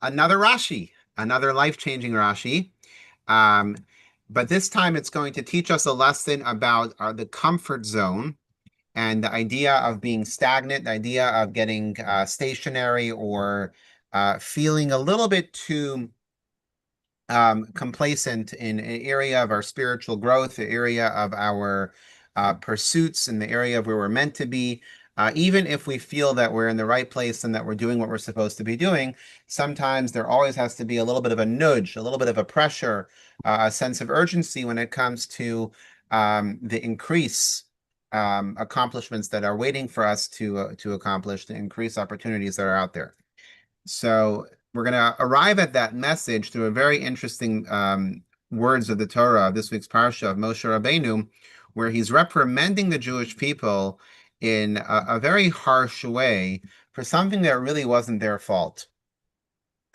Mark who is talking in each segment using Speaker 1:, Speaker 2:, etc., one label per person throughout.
Speaker 1: another Rashi, another life-changing Rashi. Um, but this time it's going to teach us a lesson about the comfort zone and the idea of being stagnant, the idea of getting stationary or feeling a little bit too complacent in an area of our spiritual growth, the area of our pursuits, in the area of where we're meant to be. Even if we feel that we're in the right place and that we're doing what we're supposed to be doing, sometimes there always has to be a little bit of a nudge, a little bit of a pressure, a sense of urgency when it comes to the increase accomplishments that are waiting for us to accomplish, the increase opportunities that are out there. So we're going to arrive at that message through a very interesting words of the Torah, this week's parsha of Moshe Rabbeinu, where he's reprimanding the Jewish people in a very harsh way for something that really wasn't their fault.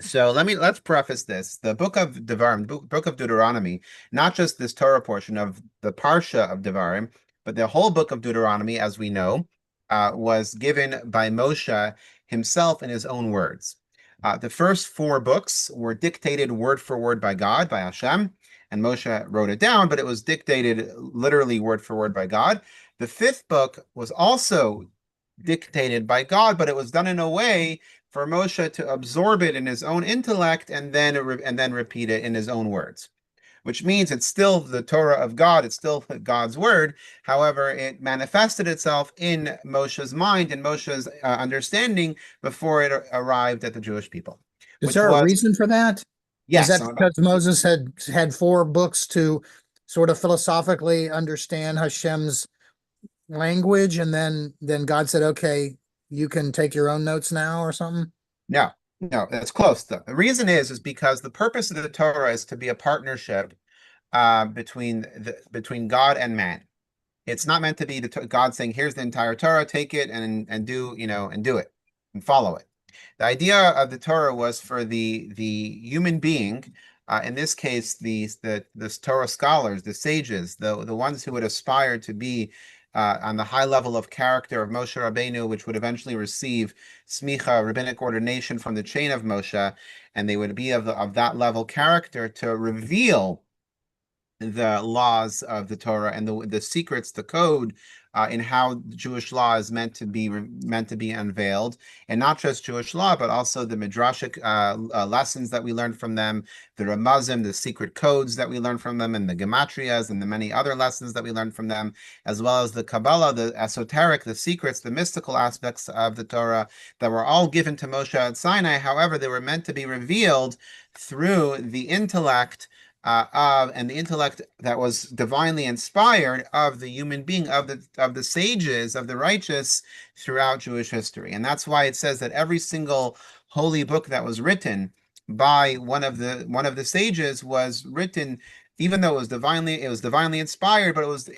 Speaker 1: So let's preface this. The book of Devarim, book of Deuteronomy, not just this Torah portion of the parsha of Devarim, but the whole book of Deuteronomy, as we know, was given by Moshe himself in his own words. The first four books were dictated word for word by God, by Hashem, and Moshe wrote it down, but it was dictated literally word for word by God. The fifth book was also dictated by God, but it was done in a way for Moshe to absorb it in his own intellect and then repeat it in his own words, which means it's still the Torah of God, it's still God's word. However, it manifested itself in Moshe's mind and Moshe's understanding before it arrived at the Jewish people,
Speaker 2: Is
Speaker 1: which
Speaker 2: there a
Speaker 1: was,
Speaker 2: reason for that? Is
Speaker 1: yes,
Speaker 2: that because Moses had four books to sort of philosophically understand Hashem's language, and then God said, "Okay, you can take your own notes now," or something?
Speaker 1: no, no, that's close. The reason is because the purpose of the Torah is to be a partnership between God and man. It's not meant to be God saying, "Here's the entire Torah, take it and do and do it and follow it." The idea of the Torah was for the human being, in this case, the Torah scholars, the sages, the ones who would aspire to be on the high level of character of Moshe Rabbeinu, which would eventually receive smicha, rabbinic ordination from the chain of Moshe, and they would be of that level character to reveal the laws of the Torah and the secrets, the code in how Jewish law is meant to be unveiled, and not just Jewish law, but also the midrashic lessons that we learn from them, the ramazim, the secret codes that we learn from them, and the gematrias and the many other lessons that we learn from them, as well as the Kabbalah, the esoteric, the secrets, the mystical aspects of the Torah that were all given to Moshe at Sinai. However, they were meant to be revealed through the intellect and the intellect that was divinely inspired of the human being, of the sages, of the righteous throughout Jewish history. And that's why it says that every single holy book that was written by one of the sages was written, even though it was divinely inspired, but it was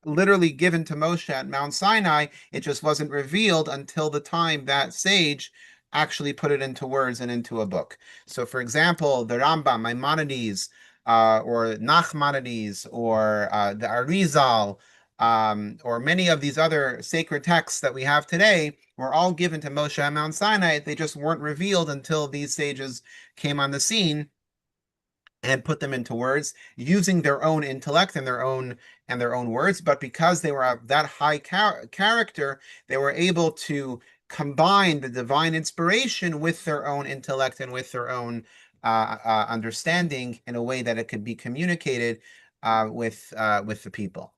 Speaker 1: literally given to Moshe at Mount Sinai. It just wasn't revealed until the time that sage actually put it into words and into a book. So, for example, the Rambam, Maimonides, or Nachmanides, or the Arizal, or many of these other sacred texts that we have today were all given to Moshe at Mount Sinai. They just weren't revealed until these sages came on the scene and put them into words using their own intellect and their own words. But because they were of that high character, they were able to combine the divine inspiration with their own intellect and with their own understanding in a way that it could be communicated with the people.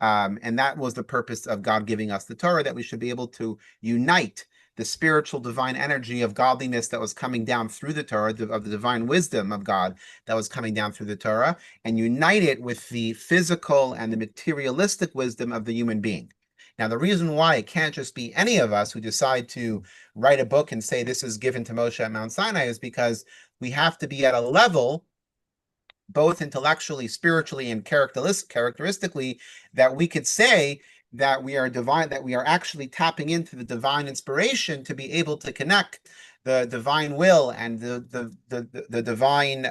Speaker 1: And that was the purpose of God giving us the Torah, that we should be able to unite the spiritual divine energy of godliness that was coming down through the Torah, of the divine wisdom of God that was coming down through the Torah, and unite it with the physical and the materialistic wisdom of the human being. Now, the reason why it can't just be any of us who decide to write a book and say this is given to Moshe at Mount Sinai is because we have to be at a level, both intellectually, spiritually, and characteristically, that we could say that we are divine, that we are actually tapping into the divine inspiration to be able to connect the divine will and the divine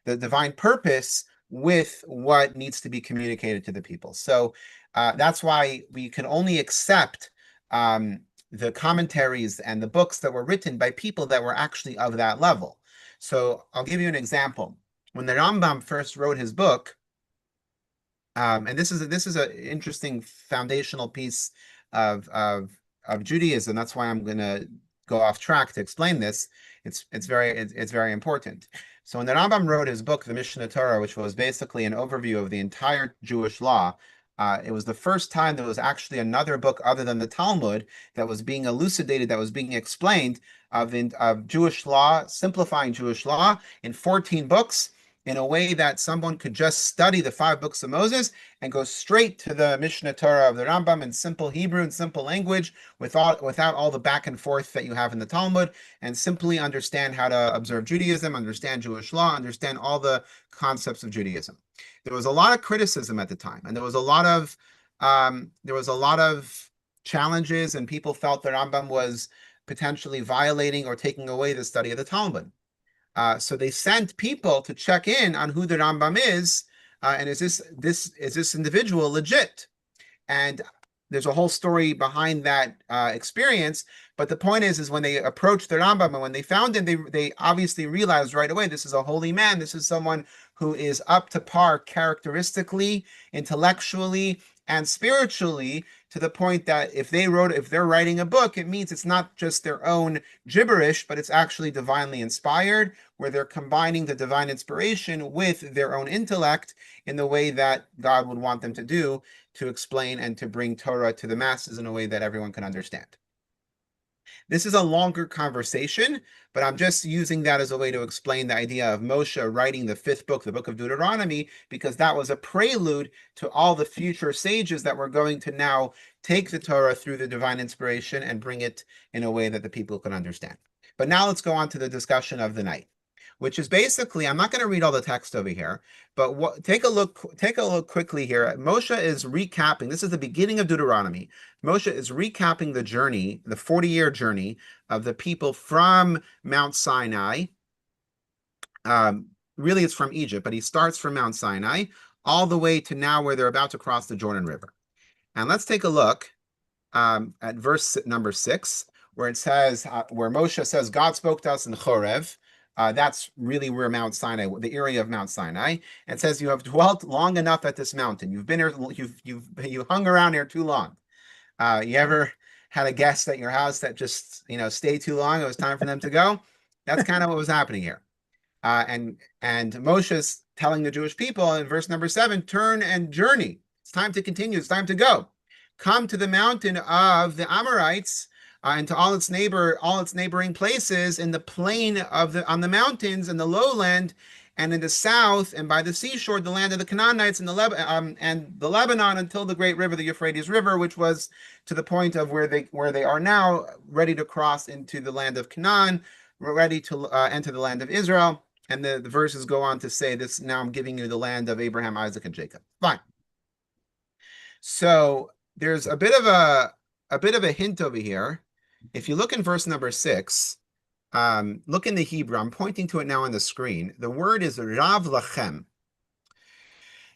Speaker 1: the divine purpose with what needs to be communicated to the people. So that's why we can only accept the commentaries and the books that were written by people that were actually of that level. So I'll give you an example. When the Rambam first wrote his book, and this is an interesting foundational piece of Judaism. That's why I'm going to go off track to explain this. It's very important. So when the Rambam wrote his book, the Mishneh Torah, which was basically an overview of the entire Jewish law, it was the first time there was actually another book other than the Talmud that was being elucidated, that was being explained of Jewish law, simplifying Jewish law in 14 books in a way that someone could just study the 5 books of Moses and go straight to the Mishneh Torah of the Rambam in simple Hebrew and simple language without all the back and forth that you have in the Talmud, and simply understand how to observe Judaism, understand Jewish law, understand all the concepts of Judaism. There was a lot of criticism at the time, and there was a lot of challenges, and people felt the Rambam was potentially violating or taking away the study of the Talmud. So they sent people to check in on who the Rambam is, and is this individual legit? And there's a whole story behind that experience. But the point is when they approached the Rambam and when they found him, they obviously realized right away, this is a holy man. This is someone who is up to par characteristically, intellectually, and spiritually, to the point that if they're writing a book, it means it's not just their own gibberish, but it's actually divinely inspired, where they're combining the divine inspiration with their own intellect in the way that God would want them to do, to explain and to bring Torah to the masses in a way that everyone can understand. This is a longer conversation, but I'm just using that as a way to explain the idea of Moshe writing the 5th book, the book of Deuteronomy, because that was a prelude to all the future sages that were going to now take the Torah through the divine inspiration and bring it in a way that the people can understand. But now let's go on to the discussion of the night, which is basically, I'm not going to read all the text over here, but take a look quickly here. Moshe is recapping. This is the beginning of Deuteronomy. Moshe is recapping the journey, the 40-year journey of the people from Mount Sinai. Really, it's from Egypt, but he starts from Mount Sinai all the way to now where they're about to cross the Jordan River. And let's take a look at verse number 6, where it says, where Moshe says, God spoke to us in Chorev. That's really where Mount Sinai, the area of Mount Sinai. It says, you have dwelt long enough at this mountain. You've been here, you hung around here too long. You ever had a guest at your house that just, stayed too long? It was time for them to go. That's kind of what was happening here. And Moshe's telling the Jewish people in verse number 7, turn and journey. It's time to continue. It's time to go. Come to the mountain of the Amorites, and to all its neighboring places in the plain on the mountains and the lowland, and in the south and by the seashore, the land of the Canaanites and the Lebanon, until the great river, the Euphrates River, which was to the point of where they are now, ready to cross into the land of Canaan, ready to enter the land of Israel. And the verses go on to say this: now I'm giving you the land of Abraham, Isaac, and Jacob. Fine. So there's a bit of a hint over here. If you look in verse number 6, look in the Hebrew. I'm pointing to it now on the screen. The word is Rav Lachem.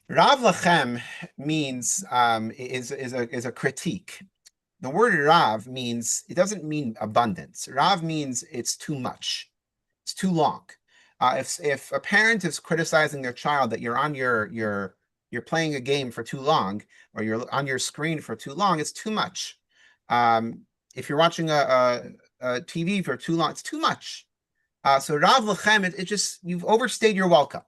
Speaker 1: Rav Lachem means is a critique. The word Rav means, it doesn't mean abundance. Rav means it's too much. It's too long. If a parent is criticizing their child that you're playing a game for too long, or you're on your screen for too long, it's too much. If you're watching a TV for too long, it's too much. So Rav Lachem, you've overstayed your welcome.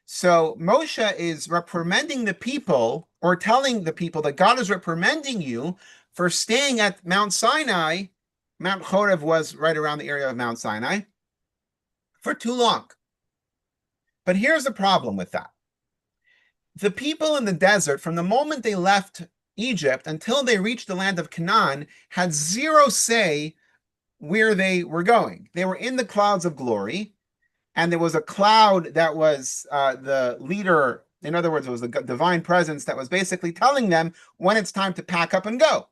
Speaker 1: So Moshe is reprimanding the people, or telling the people that God is reprimanding you for staying at Mount Sinai. Mount Chorev was right around the area of Mount Sinai, for too long. But here's the problem with that. The people in the desert, from the moment they left Egypt until they reached the land of Canaan, had zero say where they were going. They were in the clouds of glory, and there was a cloud that was the leader. In other words, it was the divine presence that was basically telling them when it's time to pack up and go.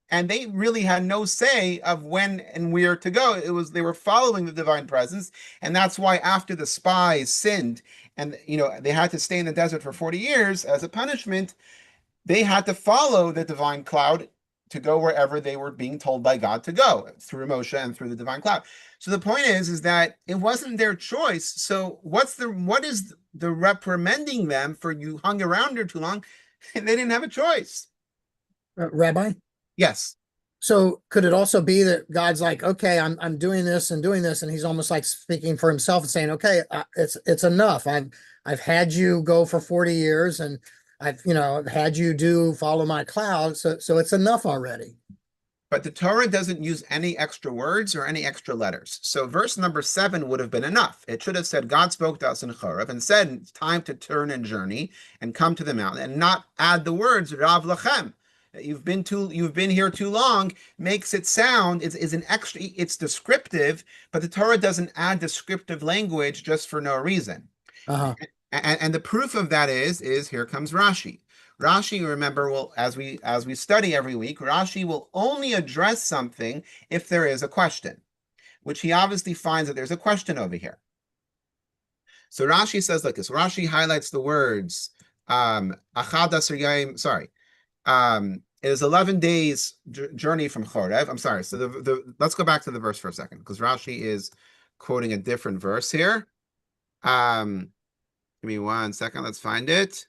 Speaker 1: And they really had no say of when and where to go. They were following the divine presence, and that's why after the spies sinned, and they had to stay in the desert for 40 years as a punishment, they had to follow the divine cloud to go wherever they were being told by God to go through Moshe and through the divine cloud. So the point is that it wasn't their choice. So what is the reprimanding them for you hung around here too long? They didn't have a choice.
Speaker 2: Rabbi?
Speaker 1: Yes.
Speaker 2: So could it also be that God's like, okay, I'm doing this and doing this, and he's almost like speaking for himself and saying, okay, it's enough. I've had you go for 40 years, and I've had you follow my cloud, so it's enough already.
Speaker 1: But the Torah doesn't use any extra words or any extra letters. So verse number 7 would have been enough. It should have said, God spoke to us in Chorev and said, it's time to turn and journey and come to the mountain, and not add the words Rav Lachem. You've been here too long, makes it sound, is an extra, it's descriptive, but the Torah doesn't add descriptive language just for no reason.
Speaker 2: Uh-huh.
Speaker 1: And the proof of that is here comes Rashi. Rashi, remember, as we study every week, Rashi will only address something if there is a question, which he obviously finds that there's a question over here. So Rashi says like this. Rashi highlights the words it is 11 days journey from Chorev. I'm sorry. So let's go back to the verse for a second, because Rashi is quoting a different verse here. Give me 1 second. Let's find it.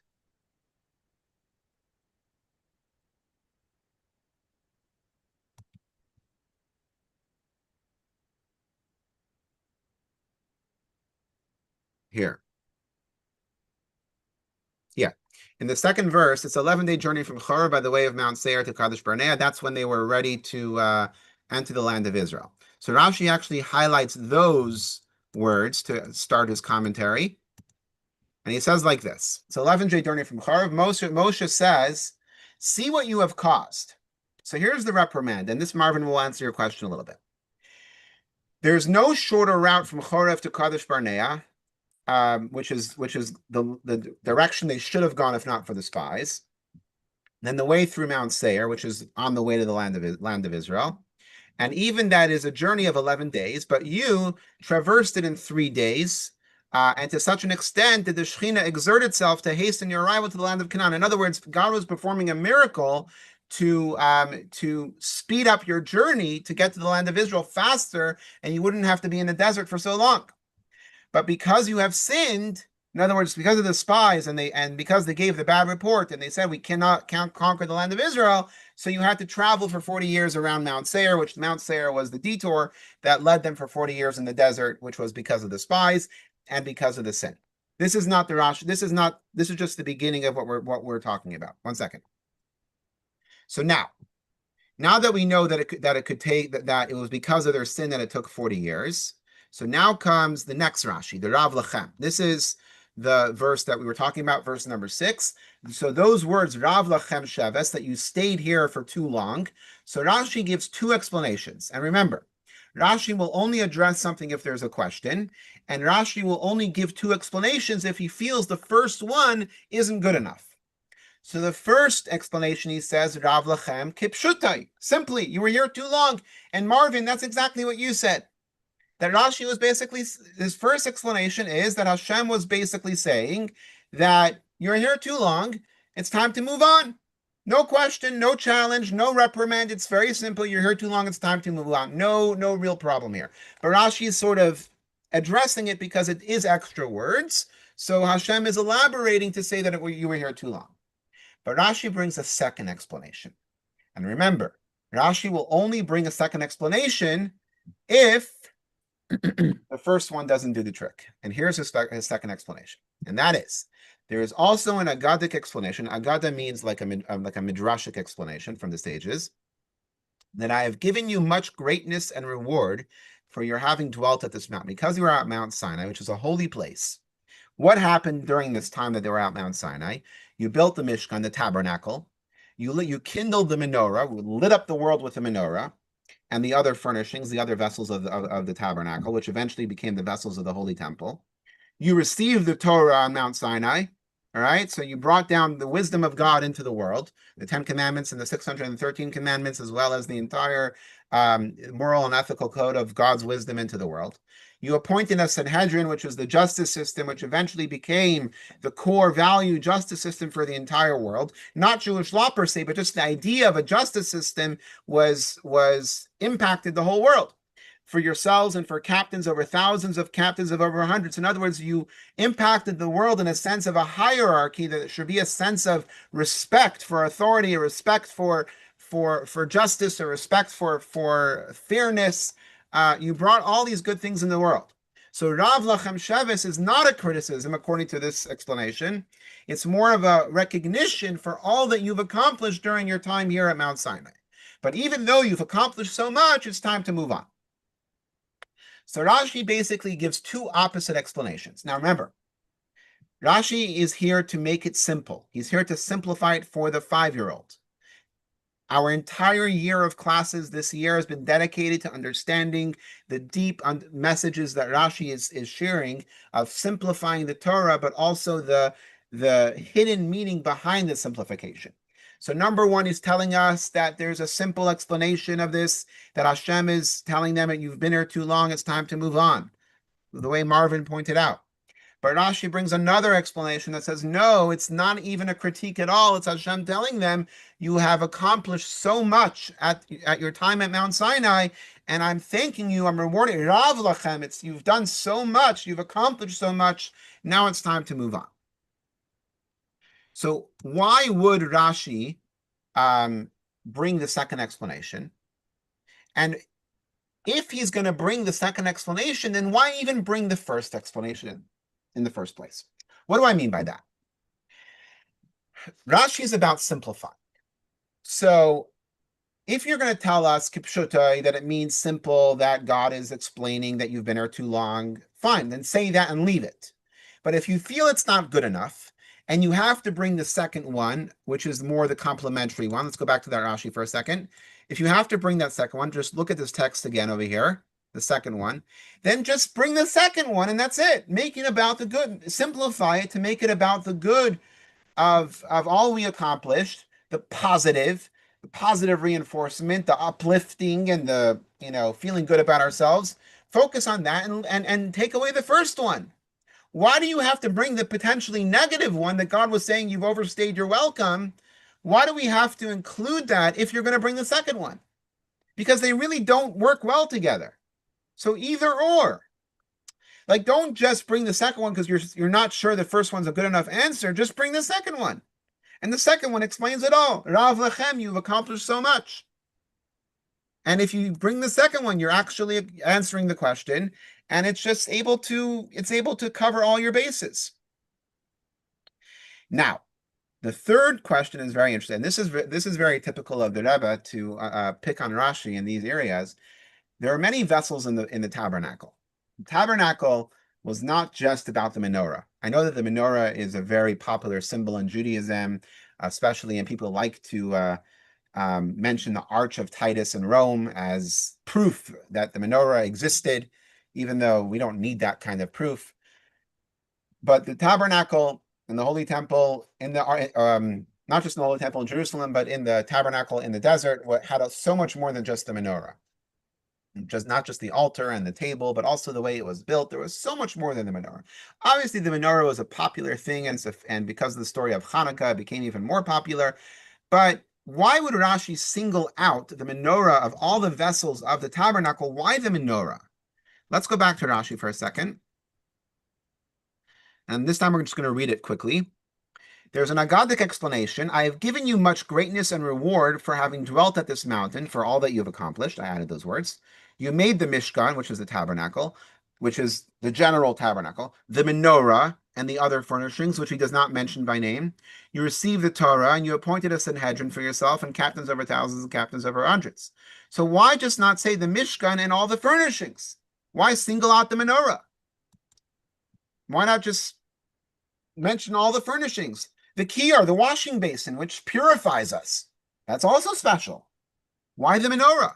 Speaker 1: Here. Yeah. In the second verse, it's 11-day journey from Chorah by the way of Mount Seir to Kadesh Barnea. That's when they were ready to enter the land of Israel. So Rashi actually highlights those words to start his commentary. And he says like this. It's 11-day journey from Chorah. Moshe says, see what you have caused. So here's the reprimand. And this, Marvin, will answer your question a little bit. There's no shorter route from Chorev to Kadesh Barnea, which is the direction they should have gone if not for the spies. Then the way through Mount Seir, which is on the way to the land of Israel. And even that is a journey of 11 days, but you traversed it in 3 days, and to such an extent did the Shekhinah exert itself to hasten your arrival to the land of Canaan. In other words, God was performing a miracle to speed up your journey to get to the land of Israel faster, and you wouldn't have to be in the desert for so long. But because you have sinned, in other words, because of the spies and because they gave the bad report and they said we can't conquer the land of Israel, so you had to travel for 40 years around Mount Seir, which Mount Seir was the detour that led them for 40 years in the desert, which was because of the spies and because of the sin. This is not the Rashi. This is just the beginning of what we're talking about. 1 second. So now that we know that it was because of their sin that it took 40 years. So now comes the next Rashi, the Rav Lachem. This is the verse that we were talking about, verse number 6. So those words, Rav Lachem Sheves, that you stayed here for too long. So Rashi gives 2 explanations. And remember, Rashi will only address something if there's a question, and Rashi will only give 2 explanations if he feels the first one isn't good enough. So the first explanation, he says, Rav Lachem Kipshutai. Simply, you were here too long. And Marvin, that's exactly what you said. That Rashi was basically, his first explanation is that Hashem was basically saying that you're here too long, it's time to move on. No question, no challenge, no reprimand. It's very simple. You're here too long, it's time to move on. No real problem here. But Rashi is sort of addressing it because it is extra words. So Hashem is elaborating to say that you were here too long. But Rashi brings a second explanation. And remember, Rashi will only bring a second explanation if the first one doesn't do the trick. And here's his second explanation. And that is, there is also an Agadic explanation. Agada means like a midrashic explanation from the sages, that I have given you much greatness and reward for your having dwelt at this mountain. Because you were at Mount Sinai, which is a holy place. What happened during this time that they were at Mount Sinai? You built the Mishkan, the tabernacle. You kindled the menorah, lit up the world with the menorah, and the other furnishings, the other vessels of the tabernacle, which eventually became the vessels of the Holy Temple. You received the Torah on Mount Sinai, All right. So you brought down the wisdom of God into the world, the 10 commandments and the 613 commandments, as well as the entire moral and ethical code of God's wisdom into the world. You appointed a Sanhedrin, which was the justice system, which eventually became the core value justice system for the entire world. Not Jewish law per se, but just the idea of a justice system was impacted the whole world. For yourselves and for captains over thousands of captains of over hundreds. In other words, you impacted the world in a sense of a hierarchy, that it should be a sense of respect for authority, a respect for justice, a respect for fairness. You brought all these good things in the world. So Rav Lachem Shevis is not a criticism, according to this explanation. It's more of a recognition for all that you've accomplished during your time here at Mount Sinai. But even though you've accomplished so much, it's time to move on. So Rashi basically gives two opposite explanations. Now remember, Rashi is here to make it simple. He's here to simplify it for the 5-year-old. Our entire year of classes this year has been dedicated to understanding the deep messages that Rashi is sharing of simplifying the Torah, but also the hidden meaning behind the simplification. So number one is telling us that there's a simple explanation of this, that Hashem is telling them that you've been here too long, it's time to move on, the way Marvin pointed out. But Rashi brings another explanation that says, no, it's not even a critique at all. It's Hashem telling them, you have accomplished so much at your time at Mount Sinai, and I'm thanking you, I'm rewarding Rav Lachem. You've done so much, you've accomplished so much, now it's time to move on. So why would Rashi bring the second explanation? And if he's going to bring the second explanation, then why even bring the first explanation in the first place? What do I mean by that? Rashi is about simplifying. So if you're going to tell us kipshutai, that it means simple, that God is explaining that you've been here too long, fine, then say that and leave it. But if you feel it's not good enough, and you have to bring the second one, which is more the complementary one. Let's go back to that Rashi for a second. If you have to bring that second one, just look at this text again over here, the second one. Then just bring the second one, and that's it. Make it about the good. Simplify it to make it about the good of all we accomplished, the positive reinforcement, the uplifting, and the feeling good about ourselves. Focus on that and take away the first one. Why do you have to bring the potentially negative one that God was saying you've overstayed your welcome? Why do we have to include that if you're going to bring the second one? Because they really don't work well together. So either or. Like, don't just bring the second one because you're not sure the first one's a good enough answer. Just bring the second one. And the second one explains it all. Rav Lachem, you've accomplished so much. And if you bring the second one, you're actually answering the question, and it's just able to cover all your bases. Now, the third question is very interesting. This is very typical of the Reba to pick on Rashi in these areas. There are many vessels in the tabernacle. The tabernacle was not just about the menorah. I know that the menorah is a very popular symbol in Judaism, especially, and people like to mention the Arch of Titus in Rome as proof that the menorah existed, even though we don't need that kind of proof. But the tabernacle and the Holy Temple, in the not just in the Holy Temple in Jerusalem, but in the tabernacle in the desert, had so much more than just the menorah. Not just the altar and the table, but also the way it was built. There was so much more than the menorah. Obviously, the menorah was a popular thing, and because of the story of Hanukkah, it became even more popular. But why would Rashi single out the menorah of all the vessels of the tabernacle? Why the menorah? Let's go back to Rashi for a second. And this time we're just going to read it quickly. There's an Agadic explanation. I have given you much greatness and reward for having dwelt at this mountain, for all that you have accomplished. I added those words. You made the Mishkan, which is the tabernacle, which is the general tabernacle, the menorah, and the other furnishings, which he does not mention by name. You received the Torah, and you appointed a Sanhedrin for yourself, and captains over thousands and captains over hundreds. So why just not say the Mishkan and all the furnishings? Why single out the menorah? Why not just mention all the furnishings? The kiyar, the washing basin, which purifies us. That's also special. Why the menorah?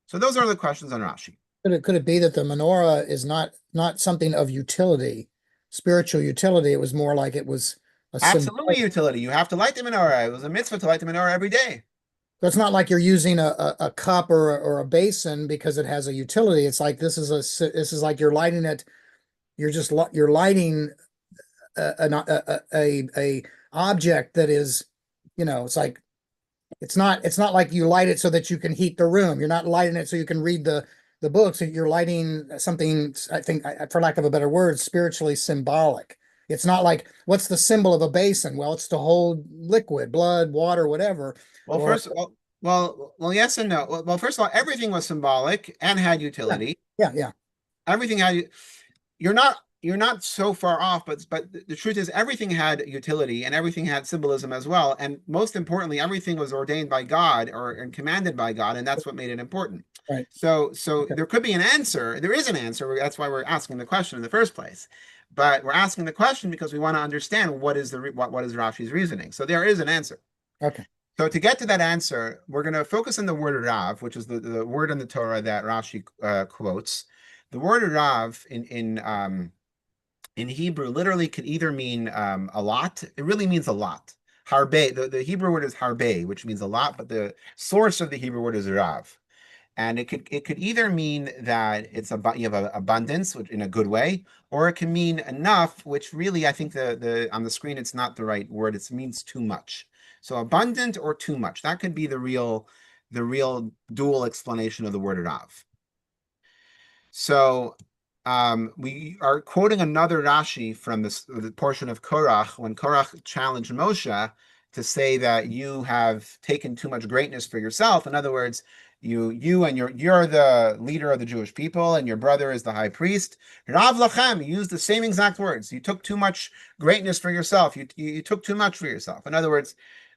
Speaker 1: So those are the questions on Rashi.
Speaker 2: Could it be that the menorah is not something of utility, spiritual utility? It was more like it was a
Speaker 1: Absolutely
Speaker 2: symbolic.
Speaker 1: utility. You have to light the menorah. It was a mitzvah to light the menorah every day.
Speaker 2: So it's not like you're using a cup or a basin because it has a utility. It's like this is like you're lighting it. You're lighting a object that is, it's like it's not like you light it so that you can heat the room. You're not lighting it so you can read the books. You're lighting something, I think, for lack of a better word, spiritually symbolic. It's not like, what's the symbol of a basin? Well, it's to hold liquid, blood, water, whatever.
Speaker 1: Well,
Speaker 2: Or
Speaker 1: yes and no. Well, first of all, everything was symbolic and had
Speaker 2: yeah,
Speaker 1: utility.
Speaker 2: yeah.
Speaker 1: Everything had. You're not so far off, but the truth is everything had utility and everything had symbolism as well. And most importantly, everything was ordained by God or and commanded by God, and that's what made it important.
Speaker 2: Right.
Speaker 1: So
Speaker 2: Okay.
Speaker 1: there could be an answer. There is an answer. That's why we're asking the question in the first place. But we're asking the question because we want to understand what is what is Rashi's reasoning. So there is an answer.
Speaker 2: Okay.
Speaker 1: So to get to that answer, we're going to focus on the word Rav, which is the word in the Torah that Rashi quotes. The word Rav in Hebrew literally could either mean a lot. It really means a lot. Harbe, the Hebrew word is harbe, which means a lot, but the source of the Hebrew word is Rav. And it could either mean that you have abundance, which in a good way, or it can mean enough, which really I think the on the screen it's not the right word. It means too much. So abundant or too much. That could be the real dual explanation of the word Rav. So we are quoting another Rashi from the portion of Korach when Korach challenged Moshe to say that you have taken too much greatness for yourself. In other words, you and you're the leader of the Jewish people, and your brother is the high priest. Rav lachem, you used the same exact words. You took too much greatness for yourself. You took too much for yourself. In other words,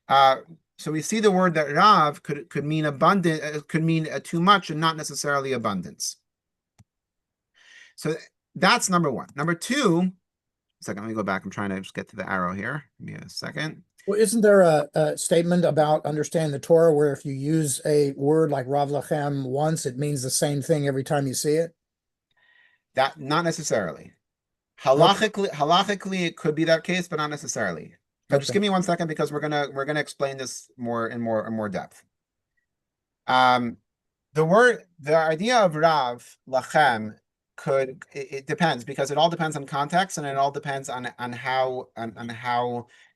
Speaker 1: uh, so we see the word that Rav could mean abundant, could mean too much, and not necessarily abundance. So that's number one. Number two, second, let me go back. I'm trying to just get to the arrow here. Give me a second.
Speaker 2: Well, isn't there a statement about understanding the Torah where if you use a word like Rav Lachem once, it means the same thing every time you see it?
Speaker 1: That not necessarily.
Speaker 2: Okay.
Speaker 1: Halachically, it could be that case, but not necessarily. So just
Speaker 2: Okay.
Speaker 1: give me 1 second because we're gonna explain this more depth. Um, the idea of Rav Lachem it depends because it all depends on context and it all depends on how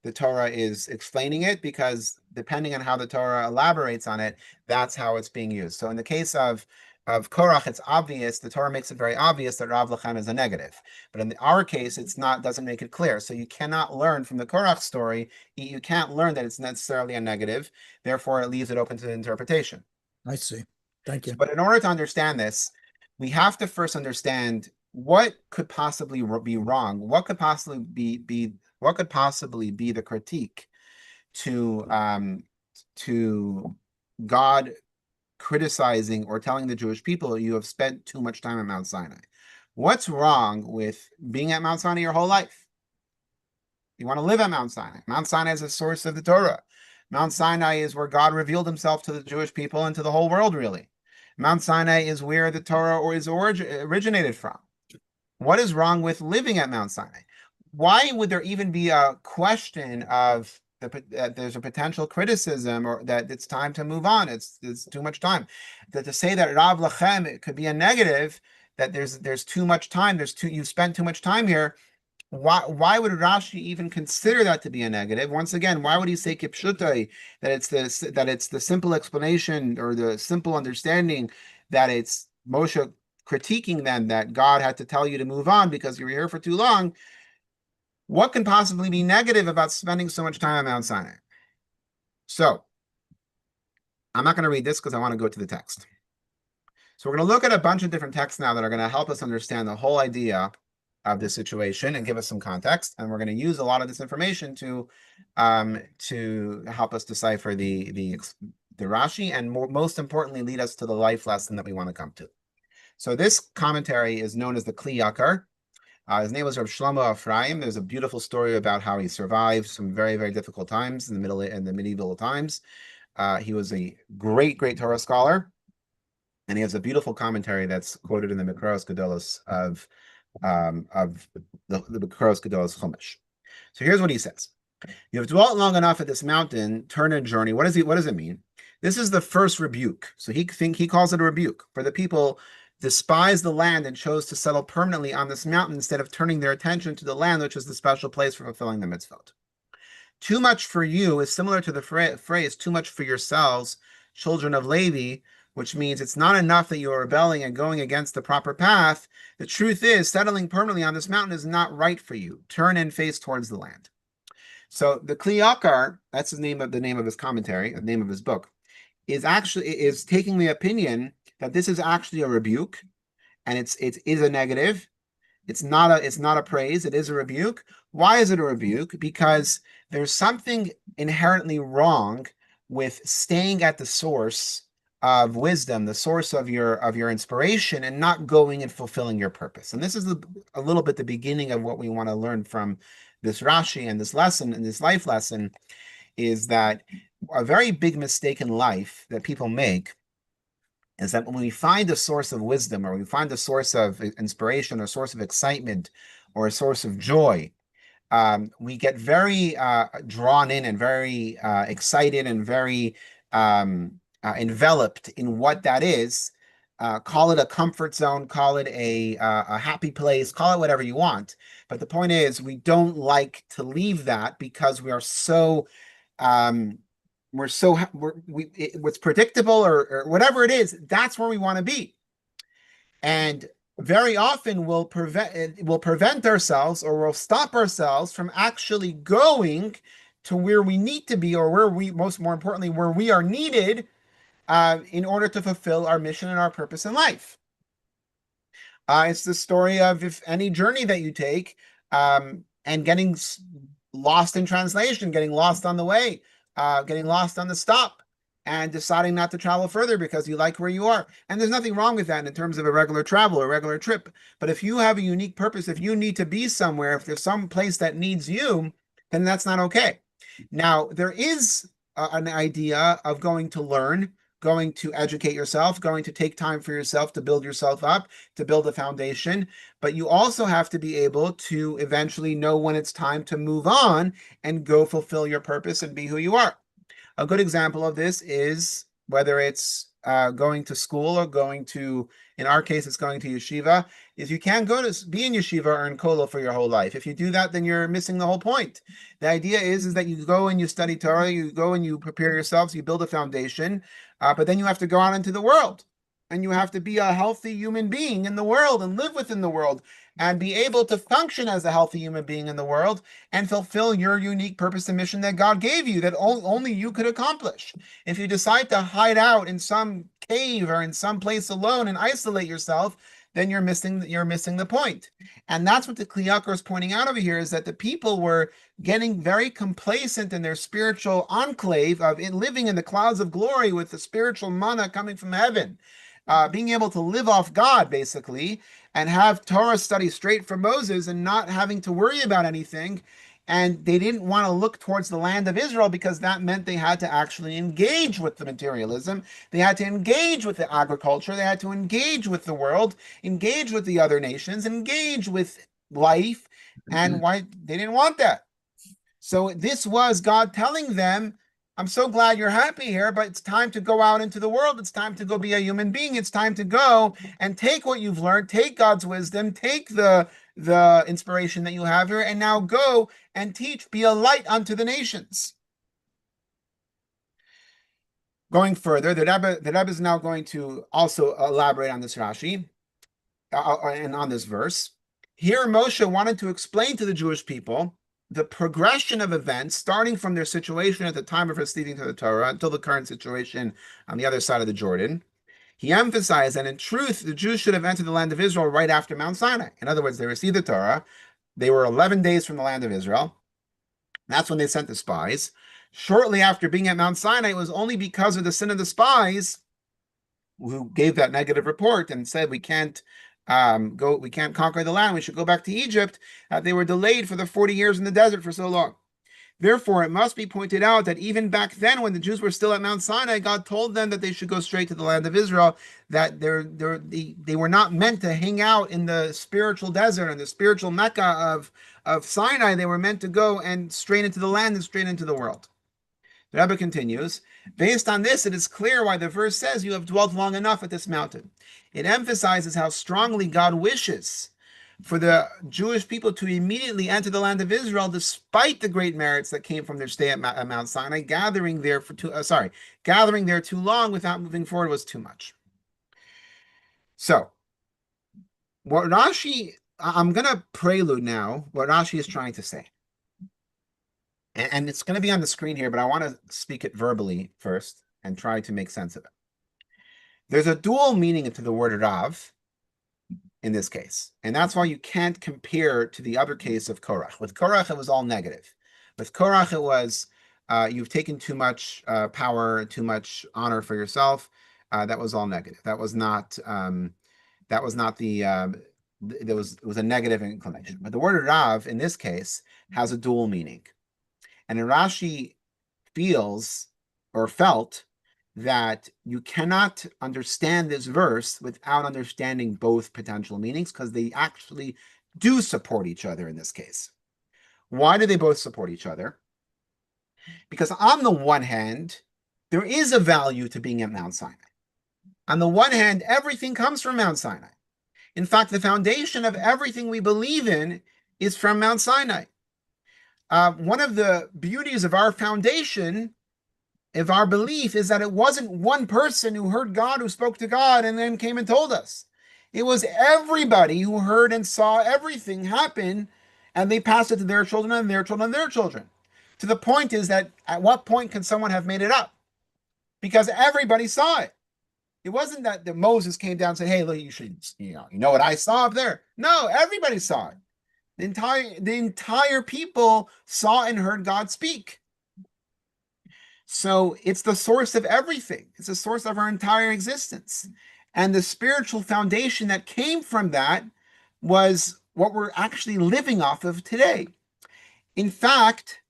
Speaker 1: the Torah is explaining it, because depending on how the Torah elaborates on it, that's how it's being used. So in the case of Korach, it's obvious, the Torah makes it very obvious that Rav Lachem is a negative. But in our case, doesn't make it clear. So you cannot learn from the Korach story, you can't learn that it's necessarily a negative, therefore it leaves it open to interpretation.
Speaker 2: I see. Thank
Speaker 1: So,
Speaker 2: you.
Speaker 1: but in order to understand this, we have to first understand what could possibly be wrong. What could possibly be the critique to God criticizing or telling the Jewish people you have spent too much time at Mount Sinai? What's wrong with being at Mount Sinai your whole life? You want to live at Mount Sinai. Mount Sinai is the source of the Torah. Mount Sinai is where God revealed himself to the Jewish people and to the whole world, really. Mount Sinai is where the Torah originated from. What is wrong with living at Mount Sinai? Why would there even be a question of there's a potential criticism or that it's time to move on? It's too much time. To say that Rav Lachem it could be a negative, that there's too much time, you spent too much time here. Why would Rashi even consider that to be a negative? Once again, why would he say kipshutai, that it's the simple explanation or the simple understanding that it's Moshe critiquing them that God had to tell you to move on because you were here for too long? What can possibly be negative about spending so much time on Mount Sinai? So I'm not going to read this because I want to go to the text. So we're going to look at a bunch of different texts now that are going to help us understand the whole idea of this situation and give us some context. And we're going to use a lot of this information to help us decipher the Rashi and most importantly lead us to the life lesson that we want to come to. So this commentary is known as the Kli Yakar. His name was Rav Shlomo Ephraim. There's a beautiful story about how he survived some very, very difficult times in the medieval times. He was a great Torah scholar, and he has a beautiful commentary that's quoted in the Mikros Gedolos of the Mikros Gedolos Chumash. So here's what he says. You have dwelt long enough at this mountain, turn and journey. What does it mean? This is the first rebuke. So he calls it a rebuke. For the people despised the land and chose to settle permanently on this mountain instead of turning their attention to the land, which is the special place for fulfilling the mitzvot. Too much for you is similar to the phrase too much for yourselves, children of Levi, which means it's not enough that you're rebelling and going against the proper path. The truth is, settling permanently on this mountain is not right for you. Turn and face towards the land. So the Kli Yakar, that's the name of his commentary, the name of his book, is taking the opinion that this is actually a rebuke, and it is a negative. It's not a praise, it is a rebuke. Why is it a rebuke? Because there's something inherently wrong with staying at the source of wisdom, the source of your inspiration, and not going and fulfilling your purpose. And this is a little bit the beginning of what we want to learn from this Rashi and this lesson and this life lesson, is that a very big mistake in life that people make is that when we find a source of wisdom, or we find a source of inspiration, or a source of excitement, or a source of joy, we get very drawn in and very excited and very enveloped in what that is. Call it a comfort zone, call it a happy place, call it whatever you want. But the point is, we don't like to leave that because we are so what's predictable, or whatever it is, that's where we want to be. And very often we'll prevent ourselves, or we'll stop ourselves from actually going to where we need to be, or where more importantly, where we are needed in order to fulfill our mission and our purpose in life. It's the story of if any journey that you take, and getting lost in translation, getting lost on the way, getting lost on the stop, and deciding not to travel further because you like where you are. And there's nothing wrong with that in terms of a regular travel, a regular trip. But if you have a unique purpose, if you need to be somewhere, if there's some place that needs you, then that's not okay. Now, there is an idea of going to learn, going to educate yourself, going to take time for yourself to build yourself up, to build a foundation. But you also have to be able to eventually know when it's time to move on and go fulfill your purpose and be who you are. A good example of this is whether it's going to school or going to, in our case, it's going to yeshiva, is you can't go to be in yeshiva or in kollel for your whole life. If you do that, then you're missing the whole point. The idea is that you go and you study Torah, you go and you prepare yourselves, you build a foundation, but then you have to go out into the world, and you have to be a healthy human being in the world and live within the world and be able to function as a healthy human being in the world and fulfill your unique purpose and mission that God gave you, that only you could accomplish. If you decide to hide out in some cave or in some place alone and isolate yourself, then you're missing the point. And that's what the Kli Yakar is pointing out over here, is that the people were getting very complacent in their spiritual enclave of living in the clouds of glory with the spiritual manna coming from heaven. Being able to live off God, basically, and have Torah study straight from Moses and not having to worry about anything. And they didn't want to look towards the land of Israel because that meant they had to actually engage with the materialism. They had to engage with the agriculture. They had to engage with the world, engage with the other nations, engage with life. And why they didn't want that. So this was God telling them, I'm so glad you're happy here, but it's time to go out into the world. It's time to go be a human being. It's time to go and take what you've learned, take God's wisdom, take the inspiration that you have here, and now go and teach, be a light unto the nations. Going further, the Rebbe is now going to also elaborate on this Rashi and on this verse. Here, Moshe wanted to explain to the Jewish people the progression of events, starting from their situation at the time of receiving to the Torah until the current situation on the other side of the Jordan. He emphasized that in truth, the Jews should have entered the land of Israel right after Mount Sinai. In other words, they received the Torah. They were 11 days from the land of Israel. That's when they sent the spies. Shortly after being at Mount Sinai, it was only because of the sin of the spies who gave that negative report and said, we can't conquer the land, we should go back to Egypt. They were delayed for the 40 years in the desert for so long. Therefore, it must be pointed out that even back then, when the Jews were still at Mount Sinai, God told them that they should go straight to the land of Israel, that they were not meant to hang out in the spiritual desert and the spiritual Mecca of Sinai. They were meant to go and straight into the land and straight into the world. The Rebbe continues, based on this, it is clear why the verse says you have dwelt long enough at this mountain. It emphasizes how strongly God wishes for the Jewish people to immediately enter the land of Israel, despite the great merits that came from their stay at Mount Sinai. Gathering there too long without moving forward was too much. So, what Rashi, I'm going to prelude now what Rashi is trying to say. And it's going to be on the screen here, but I want to speak it verbally first and try to make sense of it. There's a dual meaning to the word Rav in this case, and that's why you can't compare to the other case of Korach. With Korach, it was all negative. With Korach, it was you've taken too much power, too much honor for yourself. That was all negative. That was not the it was a negative inclination. But the word Rav in this case has a dual meaning. And Rashi feels or felt that you cannot understand this verse without understanding both potential meanings, because they actually do support each other in this case. Why do they both support each other? Because on the one hand, there is a value to being at Mount Sinai. On the one hand, everything comes from Mount Sinai. In fact, the foundation of everything we believe in is from Mount Sinai. One of the beauties of our foundation, of our belief, is that it wasn't one person who heard God, who spoke to God, and then came and told us. It was everybody who heard and saw everything happen, and they passed it to their children and their children and their children. To the point is that at what point can someone have made it up? Because everybody saw it. It wasn't that Moses came down and said, "Hey, look, you know what I saw up there." No, everybody saw it. The entire people saw and heard God speak. So it's the source of everything. It's the source of our entire existence. And the spiritual foundation that came from that was what we're actually living off of today. In fact,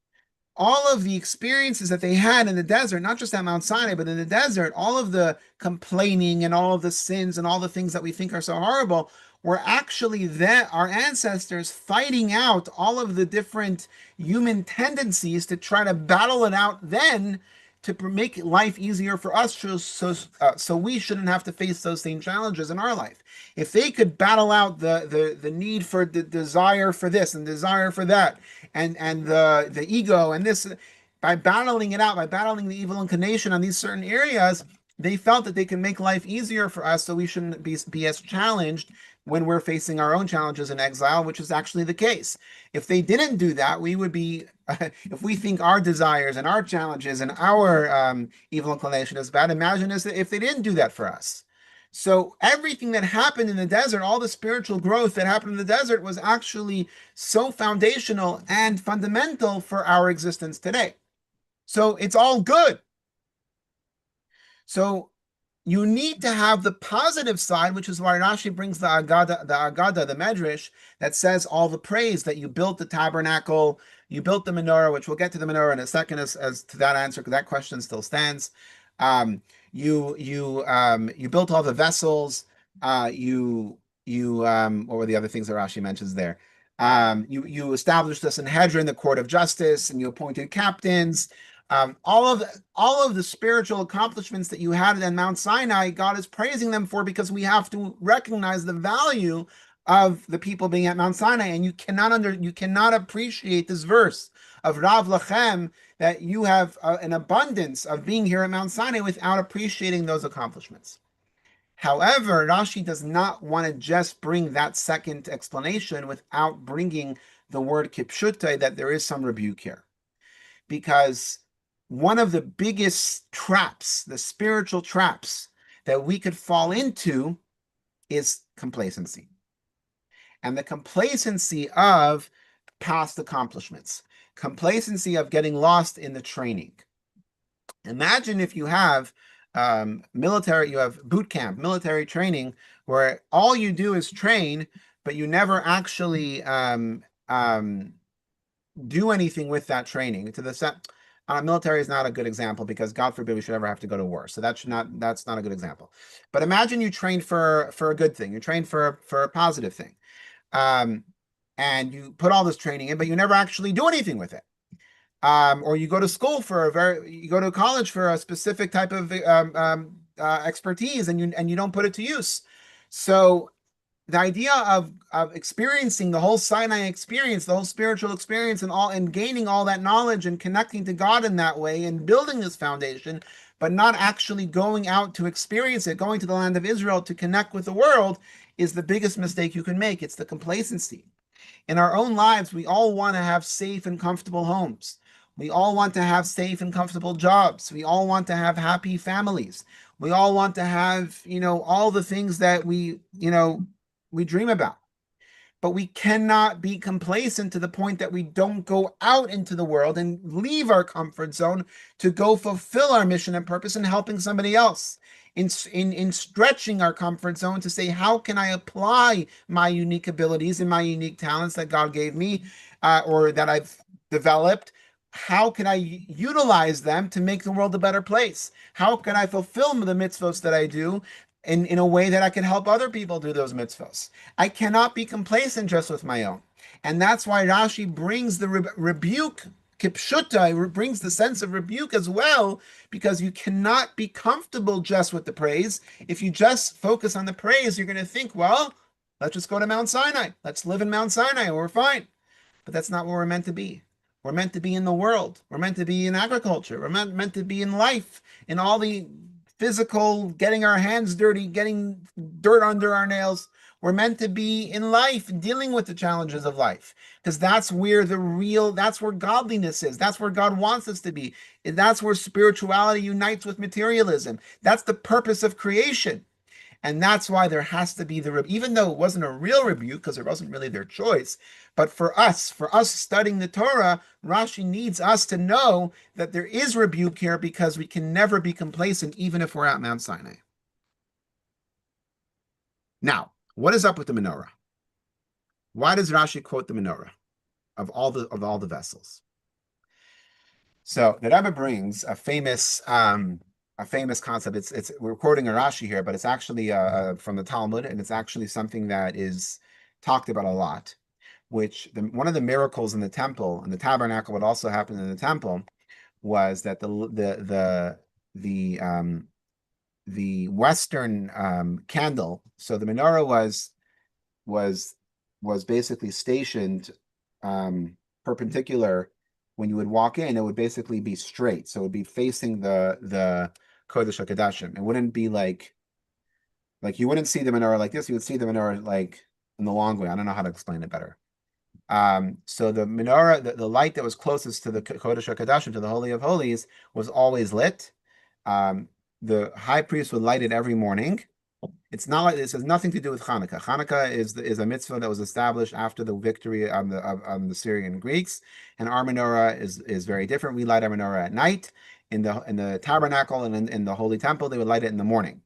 Speaker 1: all of the experiences that they had in the desert, not just at Mount Sinai, but in the desert, all of the complaining and all of the sins and all the things that we think are so horrible, were actually our ancestors fighting out all of the different human tendencies to try to battle it out then to make life easier for us, so we shouldn't have to face those same challenges in our life. If they could battle out the need for the desire for this and desire for that, and the ego and this, by battling it out, by battling the evil inclination on these certain areas, they felt that they can make life easier for us, so we shouldn't be as challenged when we're facing our own challenges in exile, which is actually the case. If they didn't do that, we would be, if we think our desires and our challenges and our evil inclination is bad, imagine if they didn't do that for us. So everything that happened in the desert, all the spiritual growth that happened in the desert, was actually so foundational and fundamental for our existence today. So it's all good. So you need to have the positive side, which is why Rashi brings the Agada, the Medrash, that says all the praise that you built the tabernacle, you built the Menorah, which we'll get to the Menorah in a second as to that answer, because that question still stands. You built all the vessels. What were the other things that Rashi mentions there? You established the Sanhedrin, the court of justice, and you appointed captains. All of the spiritual accomplishments that you had at Mount Sinai, God is praising them for, because we have to recognize the value of the people being at Mount Sinai, and you cannot appreciate this verse of Rav Lachem, that you have an abundance of being here at Mount Sinai, without appreciating those accomplishments. However, Rashi does not want to just bring that second explanation without bringing the word kipshutai, that there is some rebuke here, because one of the biggest traps, the spiritual traps that we could fall into, is complacency. And the complacency of past accomplishments, complacency of getting lost in the training. Imagine if you have you have boot camp, military training, where all you do is train, but you never actually do anything with that training to the set. Military is not a good example because God forbid we should ever have to go to war. So that's not a good example. But imagine you trained for a good thing. You trained for a positive thing. Um, and you put all this training in, but you never actually do anything with it. Or you go to school you go to college for a specific type of expertise, and you don't put it to use. So the idea of experiencing the whole Sinai experience, the whole spiritual experience, and gaining all that knowledge and connecting to God in that way and building this foundation, but not actually going out to experience it, going to the land of Israel to connect with the world, is the biggest mistake you can make. It's the complacency. In our own lives, we all want to have safe and comfortable homes. We all want to have safe and comfortable jobs. We all want to have happy families. We all want to have, all the things that we dream about. But we cannot be complacent to the point that we don't go out into the world and leave our comfort zone to go fulfill our mission and purpose in helping somebody else. In stretching our comfort zone to say, how can I apply my unique abilities and my unique talents that God gave me, or that I've developed? How can I utilize them to make the world a better place? How can I fulfill the mitzvos that I do in a way that I can help other people do those mitzvos? I cannot be complacent just with my own. And that's why Rashi brings the rebuke, kipshuta, brings the sense of rebuke as well, because you cannot be comfortable just with the praise. If you just focus on the praise, you're going to think, well, let's just go to Mount Sinai. Let's live in Mount Sinai. We're fine. But that's not where we're meant to be. We're meant to be in the world. We're meant to be in agriculture. We're meant to be in life, in all the physical, getting our hands dirty, getting dirt under our nails. We're meant to be in life, dealing with the challenges of life, because that's where that's where godliness is. That's where God wants us to be. That's where spirituality unites with materialism. That's the purpose of creation. And that's why there has to be even though it wasn't a real rebuke, because it wasn't really their choice, but for us studying the Torah, Rashi needs us to know that there is rebuke here because we can never be complacent, even if we're at Mount Sinai. Now, what is up with the menorah? Why does Rashi quote the menorah of all the vessels? So the Rebbe brings a famous concept. We're quoting a Rashi here, but it's actually from the Talmud, and it's actually something that is talked about a lot. One of the miracles in the temple and the tabernacle, what also happened in the temple, was that the western candle. So the menorah was basically stationed perpendicular. When you would walk in, it would basically be straight. So it would be facing the Kodesh HaKodashim. It wouldn't be like you wouldn't see the menorah like this. You would see the menorah like in the long way. I don't know how to explain it better. So the menorah, the light that was closest to the Kodesh HaKodashim, to the Holy of Holies, was always lit. The high priest would light it every morning. It's not like this has nothing to do with Hanukkah. Hanukkah is a mitzvah that was established after the victory on the Syrian Greeks, and our menorah is very different. We light our menorah at night in the tabernacle, and in the holy temple they would light it in the morning,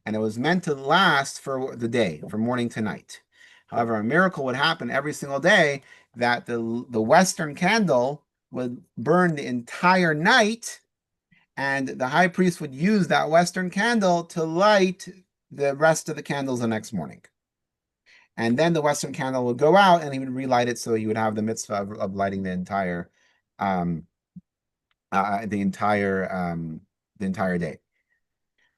Speaker 1: and it was meant to last for the day, from morning to night. However, a miracle would happen every single day that the western candle would burn the entire night, and the high priest would use that western candle to light the rest of the candles the next morning. And then the western candle would go out and he would relight it, so he would have the mitzvah of lighting the entire day.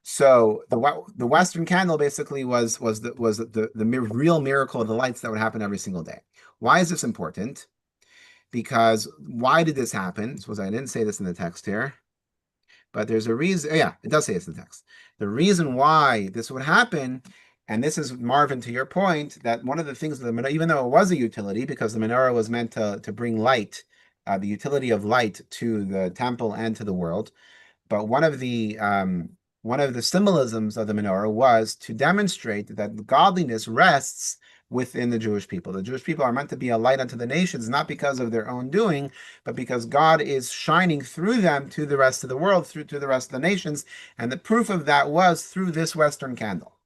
Speaker 1: So the western candle basically was the real miracle of the lights that would happen every single day. Why is this important? Because why did this happen? Suppose I didn't say this in the text here, but there's a reason. Yeah, it does say it's in the text. The reason why this would happen, and this is, Marvin, to your point, that one of the things of the menorah, even though it was a utility, because the menorah was meant to bring light, the utility of light to the temple and to the world, but one of the symbolisms of the menorah was to demonstrate that godliness rests within the Jewish people. The Jewish people are meant to be a light unto the nations, not because of their own doing, but because God is shining through them to the rest of the world, to the rest of the nations. And the proof of that was through this Western candle.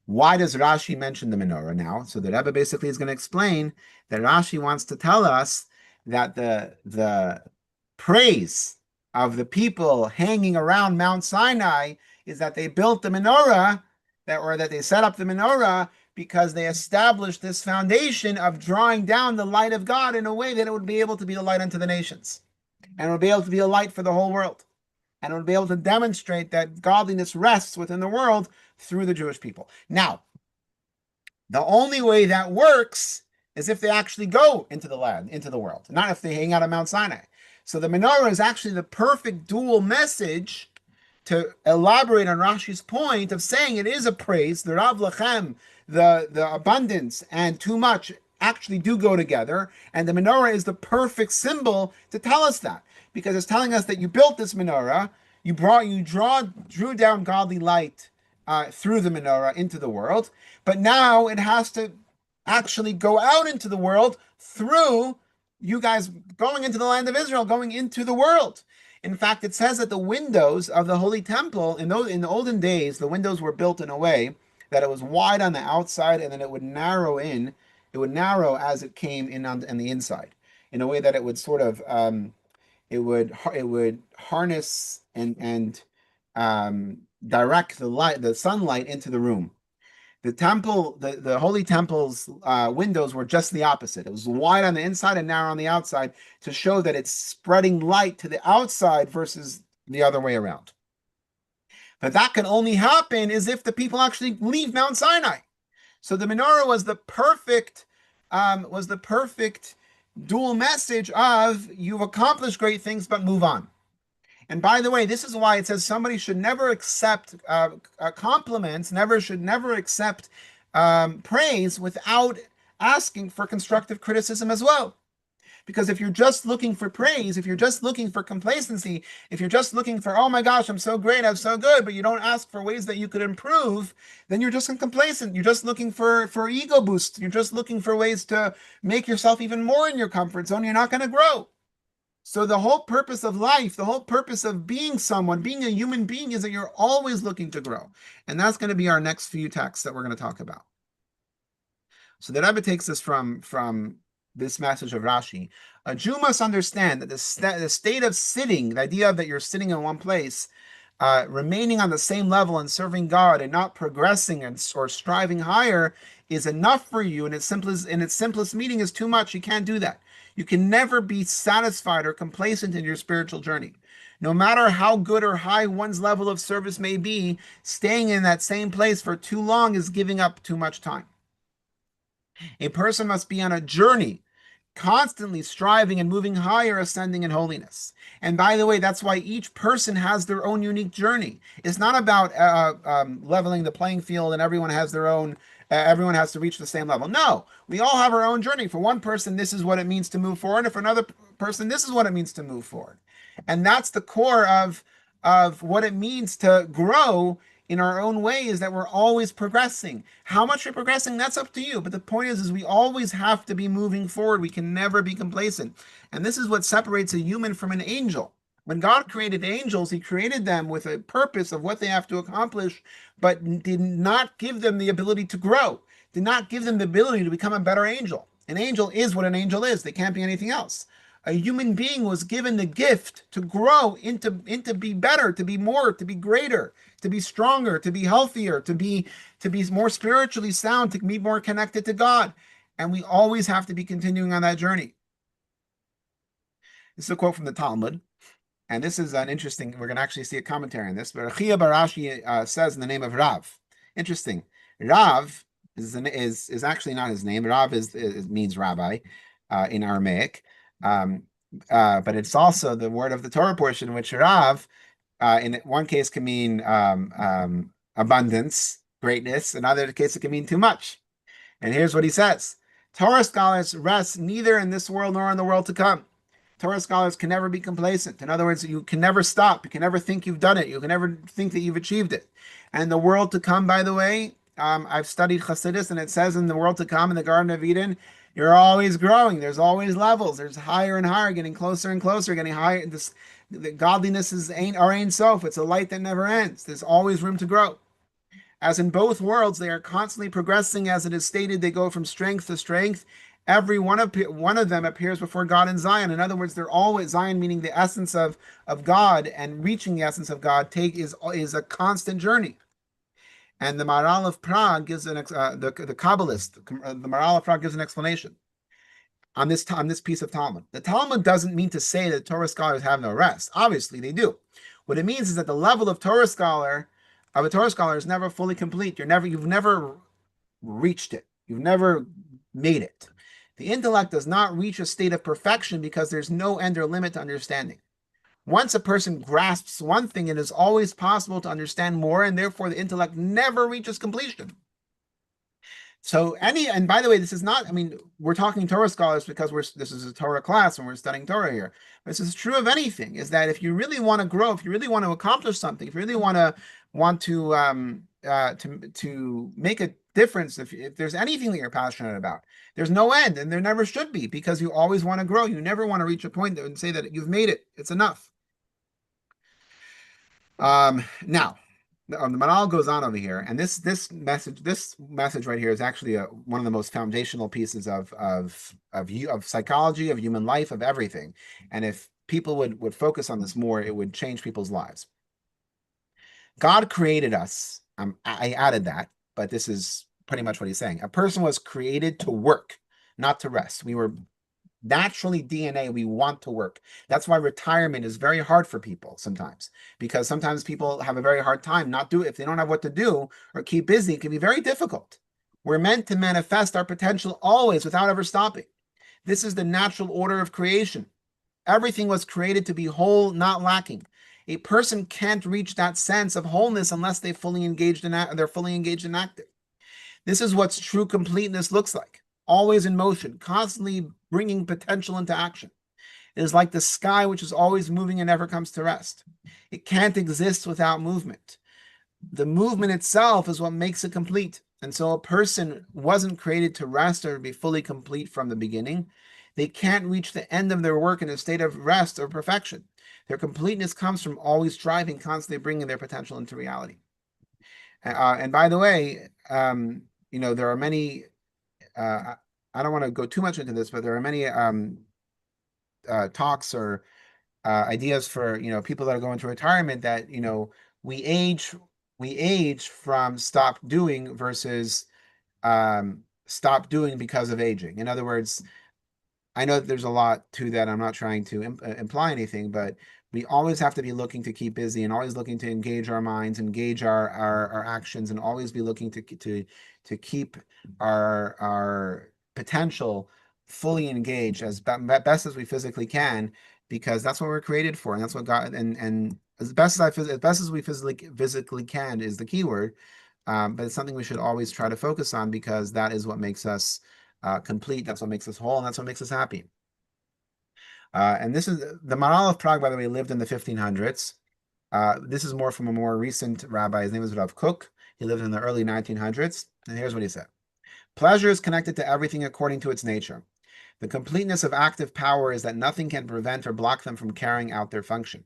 Speaker 1: Why does Rashi mention the menorah now? So the Rebbe basically is going to explain that Rashi wants to tell us that the praise of the people hanging around Mount Sinai is that they built the menorah, that they set up the menorah because they established this foundation of drawing down the light of God in a way that it would be able to be the light unto the nations, and it would be able to be a light for the whole world, and it would be able to demonstrate that godliness rests within the world through the Jewish people. Now, the only way that works is if they actually go into the land, into the world, not if they hang out at Mount Sinai. So the menorah is actually the perfect dual message to elaborate on Rashi's point of saying it is a praise. The Rav Lachem, the abundance and too much actually do go together. And the menorah is the perfect symbol to tell us that, because it's telling us that you built this menorah, drew down godly light through the menorah into the world, but now it has to actually go out into the world through you guys going into the land of Israel, going into the world. In fact, it says that the windows of the Holy Temple, in the olden days, the windows were built in a way that it was wide on the outside and then it would narrow in. It would narrow as it came in on the inside, in a way that it would sort of it would harness and direct the sunlight into the room. The temple, the Holy Temple's windows were just the opposite. It was wide on the inside and narrow on the outside to show that it's spreading light to the outside versus the other way around. But that can only happen is if the people actually leave Mount Sinai. So the menorah was the perfect dual message of you've accomplished great things, but move on. And by the way, this is why it says somebody should never accept compliments, should never accept praise without asking for constructive criticism as well. Because if you're just looking for praise, if you're just looking for complacency, if you're just looking for, oh my gosh, I'm so great, I'm so good, but you don't ask for ways that you could improve, then you're just complacent. You're just looking for ego boost. You're just looking for ways to make yourself even more in your comfort zone. You're not going to grow. So the whole purpose of life, the whole purpose of being someone, being a human being, is that you're always looking to grow. And that's going to be our next few texts that we're going to talk about. So the Rebbe takes us from this message of Rashi. A Jew must understand that the state of sitting, the idea that you're sitting in one place, remaining on the same level and serving God and not progressing or striving higher is enough for you. And its simplest meaning is too much. You can't do that. You can never be satisfied or complacent in your spiritual journey. No matter how good or high one's level of service may be, staying in that same place for too long is giving up too much time. A person must be on a journey, constantly striving and moving higher, ascending in holiness. And by the way, that's why each person has their own unique journey. It's not about leveling the playing field and everyone has their own, everyone has to reach the same level. No, we all have our own journey. For one person, this is what it means to move forward. And for another person, this is what it means to move forward. And that's the core of what it means to grow in our own way, is that we're always progressing. How much we're progressing, that's up to you. But the point is we always have to be moving forward. We can never be complacent. And this is what separates a human from an angel. When God created angels, he created them with a purpose of what they have to accomplish, but did not give them the ability to grow, did not give them the ability to become a better angel. An angel is what an angel is. They can't be anything else. A human being was given the gift to grow into be better, to be more, to be greater, to be stronger, to be healthier, to be more spiritually sound, to be more connected to God. And we always have to be continuing on that journey. This is a quote from the Talmud. And this is an interesting, we're going to actually see a commentary on this, but Rashi says in the name of Rav. Interesting. Rav is actually not his name. Rav means rabbi in Aramaic. But it's also the word of the Torah portion, which Rav, in one case can mean abundance, greatness. In other case, it can mean too much. And here's what he says. Torah scholars rest neither in this world nor in the world to come. Torah scholars can never be complacent. In other words, you can never stop. You can never think you've done it. You can never think that you've achieved it. And the world to come, by the way, I've studied Chassidus, and it says in the world to come in the Garden of Eden, you're always growing. There's always levels. There's higher and higher, getting closer and closer, getting higher. The godliness is our Ein Sof. It's a light that never ends. There's always room to grow. As in both worlds, they are constantly progressing. As it is stated, they go from strength to strength. Every one of them appears before God in Zion. In other words, they're always Zion, meaning the essence of God, and reaching the essence of God is a constant journey. And the Maharal of Prague gives the Kabbalist, the Maharal of Prague gives an explanation on this piece of Talmud. The Talmud doesn't mean to say that Torah scholars have no rest. Obviously, they do. What it means is that the level of a Torah scholar is never fully complete. You've never reached it. You've never made it. The intellect does not reach a state of perfection because there's no end or limit to understanding. Once a person grasps one thing, it is always possible to understand more, and therefore the intellect never reaches completion. And by the way, this is not, I mean, we're talking Torah scholars because this is a Torah class and we're studying Torah here. This is true of anything, is that if you really want to grow, if you really want to accomplish something, if you really want to make a difference, if there's anything that you're passionate about, there's no end, and there never should be, because you always want to grow. You never want to reach a point and say that you've made it. It's enough. Now, the Maharal goes on over here, and this message right here is actually one of the most foundational pieces of psychology, of human life, of everything. And if people would focus on this more, it would change people's lives. God created us. I added that, but this is pretty much what he's saying. A person was created to work, not to rest. We were naturally DNA, we want to work. That's why retirement is very hard for people sometimes, because sometimes people have a very hard time if they don't have what to do or keep busy. It can be very difficult. We're meant to manifest our potential always without ever stopping. This is the natural order of creation. Everything was created to be whole, not lacking. A person can't reach that sense of wholeness unless they're fully engaged and active. This is what true completeness looks like. Always in motion, constantly bringing potential into action. It is like the sky, which is always moving and never comes to rest. It can't exist without movement. The movement itself is what makes it complete. And so a person wasn't created to rest or to be fully complete from the beginning. They can't reach the end of their work in a state of rest or perfection. Their completeness comes from always striving, constantly bringing their potential into reality. And by the way, there are many I don't want to go too much into this, but there are many talks or ideas for people that are going to retirement that we age from stop doing versus stop doing because of aging. In other words, I know that there's a lot to that. I'm not trying to imply anything, but we always have to be looking to keep busy and always looking to engage our minds, engage our actions, and always be looking to keep our potential fully engaged as best as we physically can, because that's what we're created for, and that's what God and as best as we physically can is the key word. But it's something we should always try to focus on, because that is what makes us complete. That's what makes us whole, and that's what makes us happy. And this is the Maharal of Prague, by the way, lived in the 1500s. This is more from a more recent rabbi. His name is Rav Kook. He lived in the early 1900s. And here's what he said. Pleasure is connected to everything according to its nature. The completeness of active power is that nothing can prevent or block them from carrying out their function.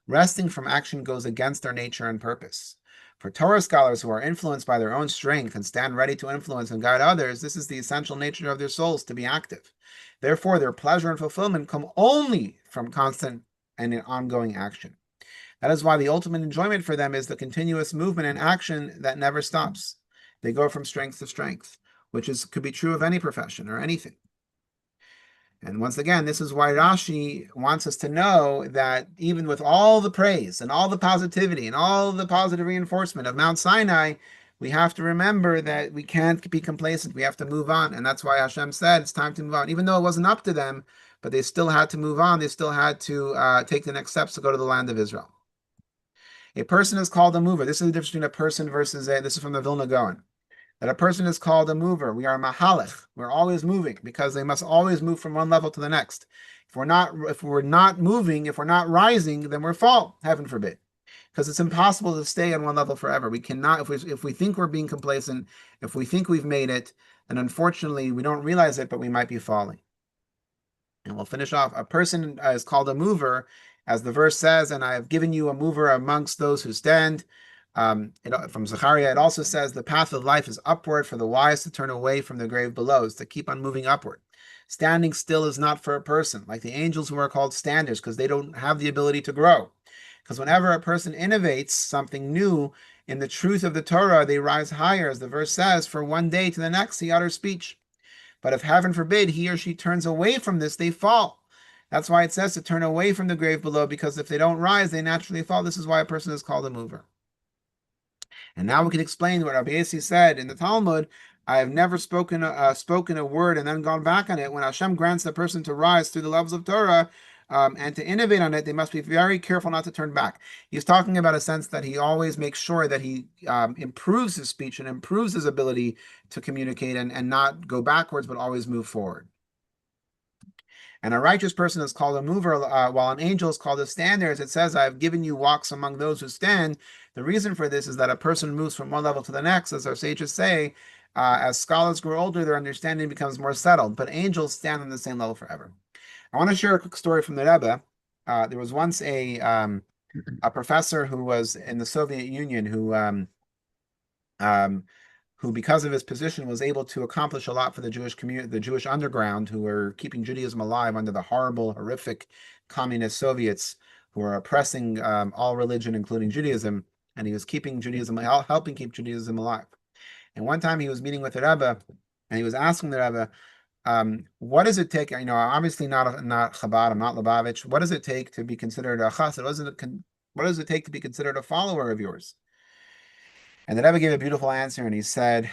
Speaker 1: Resting from action goes against their nature and purpose. For Torah scholars who are influenced by their own strength and stand ready to influence and guide others, this is the essential nature of their souls, to be active. Therefore, their pleasure and fulfillment come only from constant and ongoing action. That is why the ultimate enjoyment for them is the continuous movement and action that never stops. They go from strength to strength, which could be true of any profession or anything. And once again, this is why Rashi wants us to know that even with all the praise and all the positivity and all the positive reinforcement of Mount Sinai, we have to remember that we can't be complacent. We have to move on. And that's why Hashem said it's time to move on, even though it wasn't up to them, but they still had to move on. They still had to take the next steps to go to the land of Israel. A person is called a mover. This is the difference between a person versus this is from the Vilna Gaon. That a person is called a mover. We are mahalech. We're always moving, because they must always move from one level to the next. If we're not moving, if we're not rising, then we're fall. Heaven forbid, because it's impossible to stay on one level forever. We cannot. If we think we're being complacent, if we think we've made it, then unfortunately we don't realize it, but we might be falling. And we'll finish off. A person is called a mover, as the verse says, "And I have given you a mover amongst those who stand." From Zechariah, it also says the path of life is upward for the wise to turn away from the grave below, is to keep on moving upward. Standing still is not for a person, like the angels who are called standers, because they don't have the ability to grow. Because whenever a person innovates something new in the truth of the Torah, they rise higher, as the verse says, for one day to the next he utters speech. But if heaven forbid he or she turns away from this, they fall. That's why it says to turn away from the grave below, because if they don't rise, they naturally fall. This is why a person is called a mover. And now we can explain what Rabbi Yossi said in the Talmud. I have never spoken a word and then gone back on it. When Hashem grants the person to rise through the levels of Torah and to innovate on it, they must be very careful not to turn back. He's talking about a sense that he always makes sure that he improves his speech and improves his ability to communicate and not go backwards, but always move forward. And a righteous person is called a mover, while an angel is called a stander. As it says, I have given you walks among those who stand. The reason for this is that a person moves from one level to the next, as our sages say. As scholars grow older, their understanding becomes more settled, but angels stand on the same level forever. I want to share a quick story from the Rebbe. There was once a professor who was in the Soviet Union who, because of his position, was able to accomplish a lot for the Jewish community, the Jewish underground, who were keeping Judaism alive under the horrible, horrific communist Soviets who were oppressing all religion, including Judaism. And he was keeping Judaism, helping keep Judaism alive. And one time he was meeting with the Rebbe, and he was asking the Rebbe, what does it take? Obviously not Chabad, I'm not Lubavitch. What does it take to be considered a chassid? What does it take to be considered a follower of yours? And the Rebbe gave a beautiful answer, and he said,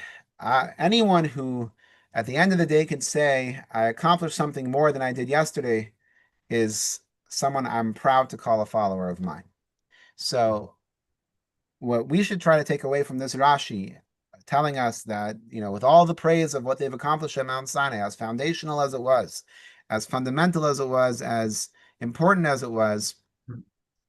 Speaker 1: anyone who at the end of the day can say, I accomplished something more than I did yesterday, is someone I'm proud to call a follower of mine. So what we should try to take away from this Rashi, telling us that, with all the praise of what they've accomplished at Mount Sinai, as foundational as it was, as fundamental as it was, as important as it was,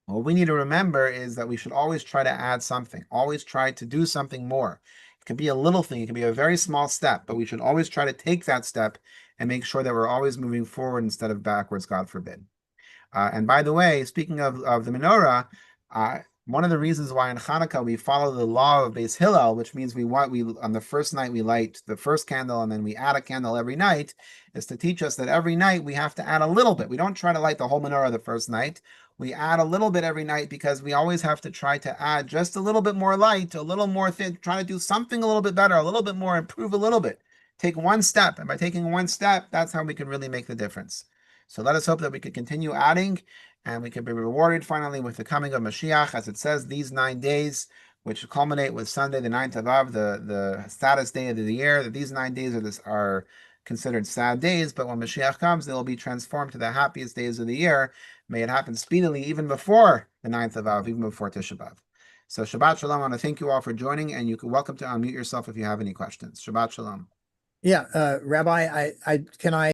Speaker 1: what we need to remember is that we should always try to add something, always try to do something more. It can be a little thing, it can be a very small step, but we should always try to take that step and make sure that we're always moving forward instead of backwards, God forbid. And by the way, speaking of the menorah, one of the reasons why in Hanukkah we follow the law of Beis Hillel, which means we on the first night we light the first candle and then we add a candle every night, is to teach us that every night we have to add a little bit. We don't try to light the whole menorah the first night. We add a little bit every night because we always have to try to add just a little bit more light, a little more thin, try to do something a little bit better, a little bit more, improve a little bit. Take one step. And by taking one step, that's how we can really make the difference. So let us hope that we could continue adding and we can be rewarded finally with the coming of Mashiach, as it says, these 9 days, which culminate with Sunday, the 9th of Av, the saddest day of the year, that these 9 days are considered sad days, but when Mashiach comes, they will be transformed to the happiest days of the year. May it happen speedily, even before the 9th of Av, even before Tisha B'Av. So Shabbat Shalom. I want to thank you all for joining, and you're welcome to unmute yourself if you have any questions. Shabbat Shalom.
Speaker 2: Yeah, Rabbi, I can I